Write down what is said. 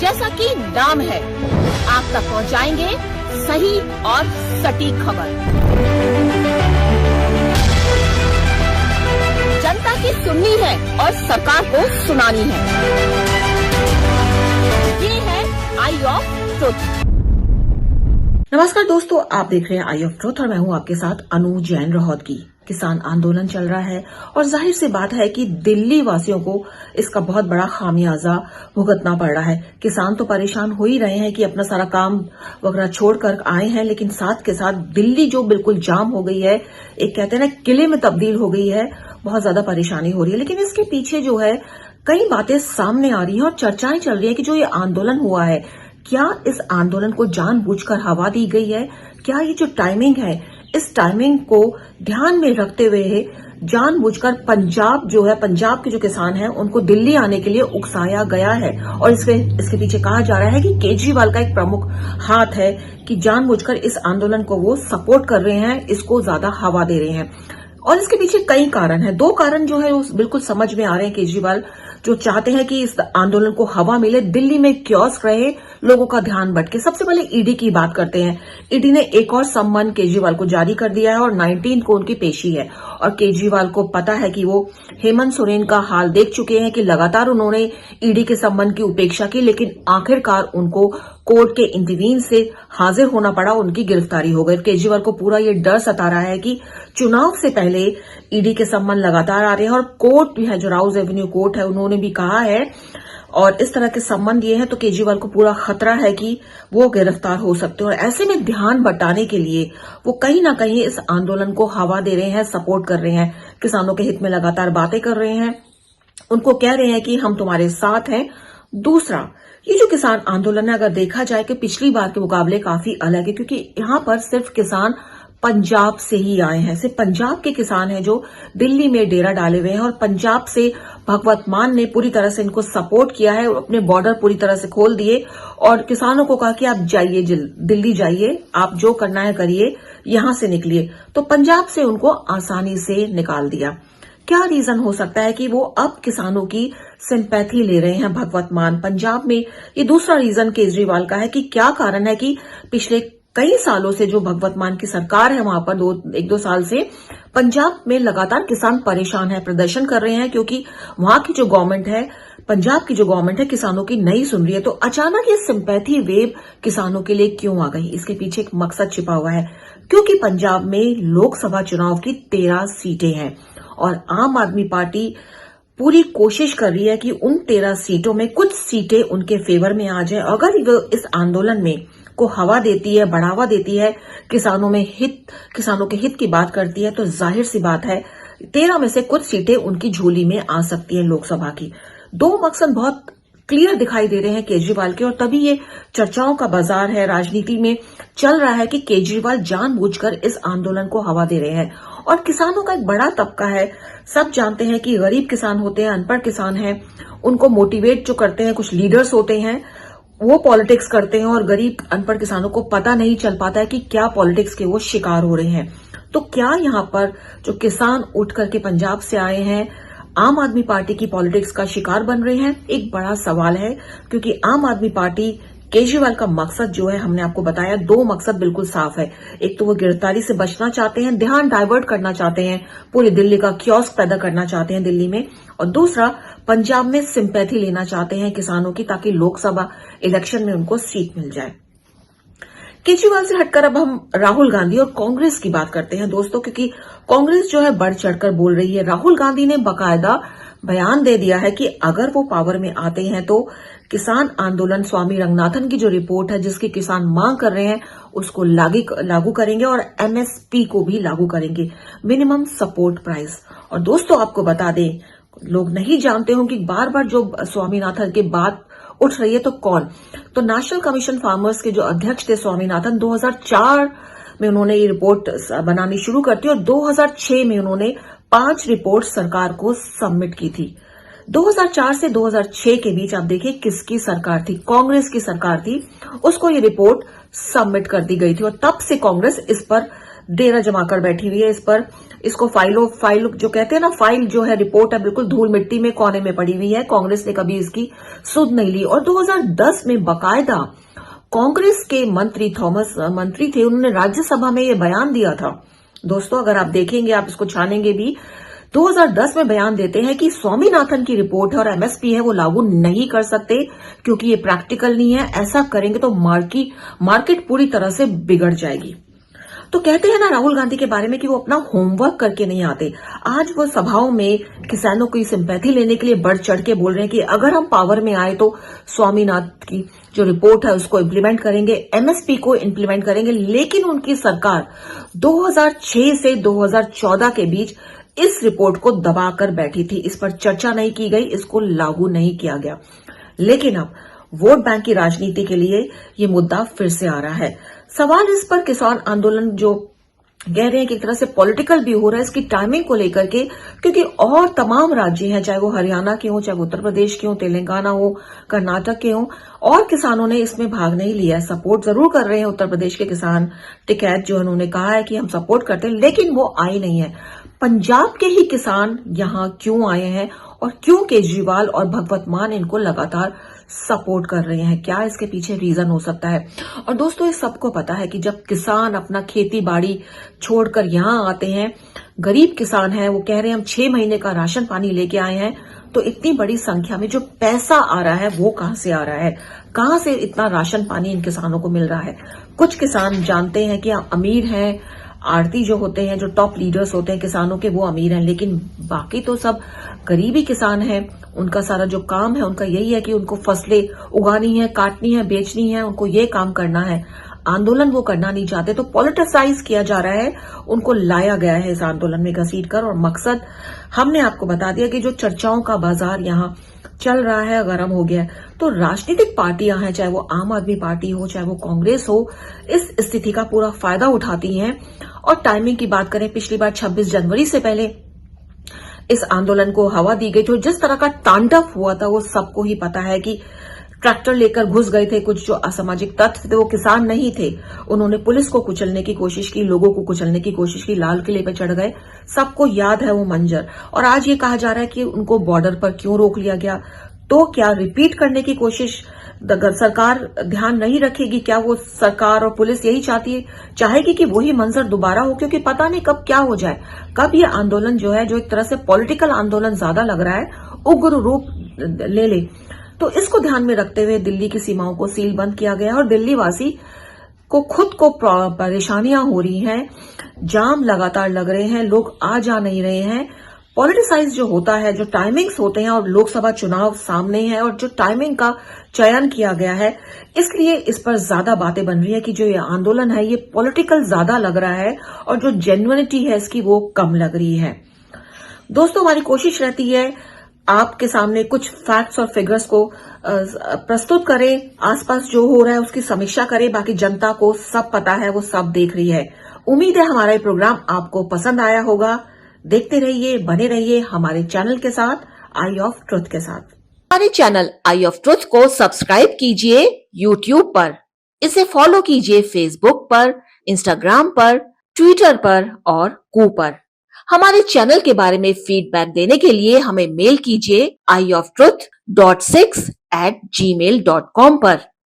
जैसा कि नाम है, आप तक पहुंचाएंगे सही और सटीक खबर। जनता की सुननी है और सरकार को सुनानी है। ये है आई ऑफ ट्रुथ। नमस्कार दोस्तों, आप देख रहे हैं आई ऑफ ट्रुथ और मैं हूं आपके साथ अनु जैन रोहतगी। किसान आंदोलन चल रहा है और जाहिर सी बात है कि दिल्ली वासियों को इसका बहुत बड़ा खामियाजा भुगतना पड़ रहा है। किसान तो परेशान हो ही रहे हैं कि अपना सारा काम वगैरह छोड़कर आए हैं, लेकिन साथ के साथ दिल्ली जो बिल्कुल जाम हो गई है, एक कहते हैं ना किले में तब्दील हो गई है, बहुत ज्यादा परेशानी हो रही है। लेकिन इसके पीछे जो है कई बातें सामने आ रही हैं और चर्चाएं चल रही है कि जो ये आंदोलन हुआ है, क्या इस आंदोलन को जानबूझकर हवा दी गई है? क्या ये जो टाइमिंग है, इस टाइमिंग को ध्यान में रखते हुए जानबूझकर पंजाब पंजाब के जो किसान हैं उनको दिल्ली आने के लिए उकसाया गया है? और इसके पीछे कहा जा रहा है कि केजरीवाल का एक प्रमुख हाथ है कि जानबूझकर इस आंदोलन को वो सपोर्ट कर रहे हैं, इसको ज्यादा हवा दे रहे हैं। और इसके पीछे कई कारण हैं। दो कारण जो है वो बिल्कुल समझ में आ रहे हैं। केजरीवाल जो चाहते हैं कि इस आंदोलन को हवा मिले, दिल्ली में कियोस्क रहे, लोगों का ध्यान भटके। सबसे पहले ईडी की बात करते हैं। ईडी ने एक और सम्मन केजरीवाल को जारी कर दिया है और 19 को उनकी पेशी है। और केजरीवाल को पता है कि वो हेमंत सोरेन का हाल देख चुके हैं कि लगातार उन्होंने ईडी के सम्मन की उपेक्षा की, लेकिन आखिरकार उनको कोर्ट के इंटरवीन से हाजिर होना पड़ा, उनकी गिरफ्तारी हो गई। केजरीवाल को पूरा ये डर सता रहा है कि चुनाव से पहले ईडी के सम्मन लगातार आ रहे हैं और कोर्ट भी है, जो राउज एवेन्यू कोर्ट है, उन्होंने भी कहा है और इस तरह के सम्मन दिए हैं, तो केजरीवाल को पूरा खतरा है कि वो गिरफ्तार हो सकते हैं। और ऐसे में ध्यान बटाने के लिए वो कहीं ना कहीं इस आंदोलन को हवा दे रहे हैं, सपोर्ट कर रहे हैं, किसानों के हित में लगातार बातें कर रहे हैं, उनको कह रहे हैं कि हम तुम्हारे साथ हैं। दूसरा, ये जो किसान आंदोलन है, अगर देखा जाए कि पिछली बार के मुकाबले काफी अलग है, क्योंकि यहां पर सिर्फ किसान पंजाब से ही आए हैं। सिर्फ पंजाब के किसान हैं जो दिल्ली में डेरा डाले हुए हैं और पंजाब से भगवत मान ने पूरी तरह से इनको सपोर्ट किया है, अपने बॉर्डर पूरी तरह से खोल दिए और किसानों को कहा कि आप जाइए, दिल्ली जाइए, आप जो करना है करिए, यहां से निकलिए। तो पंजाब से उनको आसानी से निकाल दिया। क्या रीजन हो सकता है कि वो अब किसानों की सिंपैथी ले रहे हैं भगवत मान पंजाब में? ये दूसरा रीजन केजरीवाल का है कि क्या कारण है कि पिछले कई सालों से जो भगवत मान की सरकार है वहां पर एक दो साल से पंजाब में लगातार किसान परेशान है, प्रदर्शन कर रहे हैं, क्योंकि वहां की जो गवर्नमेंट है, पंजाब की जो गवर्नमेंट है, किसानों की नहीं सुन रही है। तो अचानक ये सिंपैथी वेव किसानों के लिए क्यों आ गई? इसके पीछे एक मकसद छिपा हुआ है, क्योंकि पंजाब में लोकसभा चुनाव की 13 सीटें हैं और आम आदमी पार्टी पूरी कोशिश कर रही है कि उन 13 सीटों में कुछ सीटें उनके फेवर में आ जाए। अगर वो इस आंदोलन में को हवा देती है, बढ़ावा देती है, किसानों के हित की बात करती है, तो जाहिर सी बात है 13 में से कुछ सीटें उनकी झोली में आ सकती है लोकसभा की। दो मकसद बहुत क्लियर दिखाई दे रहे हैं केजरीवाल के, और तभी ये चर्चाओं का बाजार है, राजनीति में चल रहा है कि केजरीवाल जानबूझकर इस आंदोलन को हवा दे रहे हैं। और किसानों का एक बड़ा तबका है, सब जानते हैं कि गरीब किसान होते हैं, अनपढ़ किसान हैं, उनको मोटिवेट जो करते हैं कुछ लीडर्स होते हैं, वो पॉलिटिक्स करते हैं और गरीब अनपढ़ किसानों को पता नहीं चल पाता है कि क्या पॉलिटिक्स के वो शिकार हो रहे हैं। तो क्या यहां पर जो किसान उठ करके पंजाब से आए हैं, आम आदमी पार्टी की पॉलिटिक्स का शिकार बन रहे हैं? एक बड़ा सवाल है, क्योंकि आम आदमी पार्टी केजरीवाल का मकसद जो है, हमने आपको बताया, दो मकसद बिल्कुल साफ है। एक तो वो गिरफ्तारी से बचना चाहते हैं, ध्यान डाइवर्ट करना चाहते हैं, पूरी दिल्ली का कियोस्क पैदा करना चाहते हैं दिल्ली में, और दूसरा पंजाब में सिंपैथी लेना चाहते हैं किसानों की, ताकि लोकसभा इलेक्शन में उनको सीट मिल जाए। केजरीवाल से हटकर अब हम राहुल गांधी और कांग्रेस की बात करते हैं दोस्तों, क्योंकि कांग्रेस जो है बढ़ चढ़कर बोल रही है। राहुल गांधी ने बाकायदा बयान दे दिया है कि अगर वो पावर में आते हैं तो किसान आंदोलन, स्वामी रंगनाथन की जो रिपोर्ट है जिसकी किसान मांग कर रहे हैं, उसको लागू करेंगे और एमएसपी को भी लागू करेंगे, मिनिमम सपोर्ट प्राइस। और दोस्तों आपको बता दें, लोग नहीं जानते हो कि बार बार जो स्वामीनाथन की बात उठ रही है, तो कौन? तो नेशनल कमीशन फार्मर्स के जो अध्यक्ष थे स्वामीनाथन, 2004 में उन्होंने ये रिपोर्ट बनानी शुरू करती और 2006 में उन्होंने 5 रिपोर्ट सरकार को सबमिट की थी। 2004 से 2006 के बीच आप देखिए किसकी सरकार थी, कांग्रेस की सरकार थी, उसको ये रिपोर्ट सबमिट कर दी गई थी और तब से कांग्रेस इस पर डेरा जमा कर बैठी हुई है इस पर। इसको फाइल जो कहते हैं ना, फाइल जो है, रिपोर्ट है, बिल्कुल धूल मिट्टी में कोने में पड़ी हुई है। कांग्रेस ने कभी इसकी सुध नहीं ली। और 2010 में बाकायदा कांग्रेस के मंत्री मंत्री थे, उन्होंने राज्यसभा में ये बयान दिया था। दोस्तों अगर आप देखेंगे, आप इसको छानेंगे भी, 2010 में बयान देते हैं कि स्वामीनाथन की रिपोर्ट है और एमएसपी है वो लागू नहीं कर सकते क्योंकि ये प्रैक्टिकल नहीं है। ऐसा करेंगे तो मार्केट पूरी तरह से बिगड़ जाएगी। तो कहते हैं ना राहुल गांधी के बारे में कि वो अपना होमवर्क करके नहीं आते। आज वो सभाओं में किसानों की सिंपैथी लेने के लिए बढ़ चढ़ के बोल रहे हैं कि अगर हम पावर में आए तो स्वामीनाथन की जो रिपोर्ट है उसको इम्प्लीमेंट करेंगे, एमएसपी को इम्प्लीमेंट करेंगे। लेकिन उनकी सरकार 2006 से 2014 के बीच इस रिपोर्ट को दबाकर बैठी थी। इस पर चर्चा नहीं की गई, इसको लागू नहीं किया गया। लेकिन अब वोट बैंक की राजनीति के लिए ये मुद्दा फिर से आ रहा है। सवाल इस पर किसान आंदोलन जो कह रहे हैं कि एक तरह से पॉलिटिकल भी हो रहा है इसकी टाइमिंग को लेकर के, क्योंकि और तमाम राज्य हैं, चाहे वो हरियाणा के हो, चाहे वो उत्तर प्रदेश के हो, तेलंगाना हो, कर्नाटक के हो, और किसानों ने इसमें भाग नहीं लिया है। सपोर्ट जरूर कर रहे हैं उत्तर प्रदेश के किसान, टिकैत जो उन्होंने कहा है कि हम सपोर्ट करते हैं, लेकिन वो आई नहीं है। पंजाब के ही किसान यहां क्यों आए हैं और क्यों केजरीवाल और भगवत मान इनको लगातार सपोर्ट कर रहे हैं? क्या इसके पीछे रीजन हो सकता है? और दोस्तों इस सबको पता है कि जब किसान अपना खेती बाड़ी छोड़कर यहां आते हैं, गरीब किसान हैं, वो कह रहे हैं हम 6 महीने का राशन पानी लेके आए हैं, तो इतनी बड़ी संख्या में जो पैसा आ रहा है वो कहां से आ रहा है? कहां से इतना राशन पानी इन किसानों को मिल रहा है? कुछ किसान जानते हैं कि अमीर हैं, आड़ती जो होते हैं, जो टॉप लीडर्स होते हैं किसानों के, वो अमीर हैं, लेकिन बाकी तो सब गरीबी किसान हैं। उनका सारा जो काम है उनका यही है कि उनको फसलें उगानी है, काटनी है, बेचनी है, उनको ये काम करना है। आंदोलन वो करना नहीं चाहते, तो पॉलिटिसाइज किया जा रहा है, उनको लाया गया है इस आंदोलन में घसीट कर। और मकसद हमने आपको बता दिया कि जो चर्चाओं का बाजार यहां चल रहा है, गर्म हो गया है, तो राजनीतिक पार्टियां हैं, चाहे वो आम आदमी पार्टी हो, चाहे वो कांग्रेस हो, इस स्थिति का पूरा फायदा उठाती हैं। और टाइमिंग की बात करें, पिछली बार 26 जनवरी से पहले इस आंदोलन को हवा दी गई, तो जिस तरह का तांडव हुआ था वो सबको ही पता है कि ट्रैक्टर लेकर घुस गए थे कुछ जो असामाजिक तत्व थे, वो किसान नहीं थे। उन्होंने पुलिस को कुचलने की कोशिश की, लोगों को कुचलने की कोशिश की, लाल किले पर चढ़ गए, सबको याद है वो मंजर। और आज ये कहा जा रहा है कि उनको बॉर्डर पर क्यों रोक लिया गया? तो क्या रिपीट करने की कोशिश अगर सरकार ध्यान नहीं रखेगी? क्या वो सरकार और पुलिस यही चाहेगी कि वही मंजर दोबारा हो? क्योंकि पता नहीं कब क्या हो जाए, कब ये आंदोलन जो है, जो एक तरह से पॉलिटिकल आंदोलन ज्यादा लग रहा है, उग्र रूप ले। तो इसको ध्यान में रखते हुए दिल्ली की सीमाओं को सील बंद किया गया है और दिल्ली वासी को खुद को परेशानियां हो रही हैं, जाम लगातार लग रहे हैं, लोग आ जा नहीं रहे हैं। पॉलिटिसाइज जो होता है, जो टाइमिंग्स होते हैं, और लोकसभा चुनाव सामने है और जो टाइमिंग का चयन किया गया है, इसलिए इस पर ज्यादा बातें बन रही है कि जो ये आंदोलन है ये पॉलिटिकल ज्यादा लग रहा है और जो जेन्युइनिटी है इसकी वो कम लग रही है। दोस्तों हमारी कोशिश रहती है आपके सामने कुछ फैक्ट्स और फिगर्स को प्रस्तुत करें, आसपास जो हो रहा है उसकी समीक्षा करें। बाकी जनता को सब पता है, वो सब देख रही है। उम्मीद है हमारा ये प्रोग्राम आपको पसंद आया होगा। देखते रहिए, बने रहिए हमारे चैनल के साथ, आई ऑफ ट्रुथ के साथ। हमारे चैनल आई ऑफ ट्रुथ को सब्सक्राइब कीजिए YouTube पर, इसे फॉलो कीजिए Facebook पर, Instagram पर, Twitter पर और कू पर। हमारे चैनल के बारे में फीडबैक देने के लिए हमें मेल कीजिए ioftruth.6@gmail.com पर।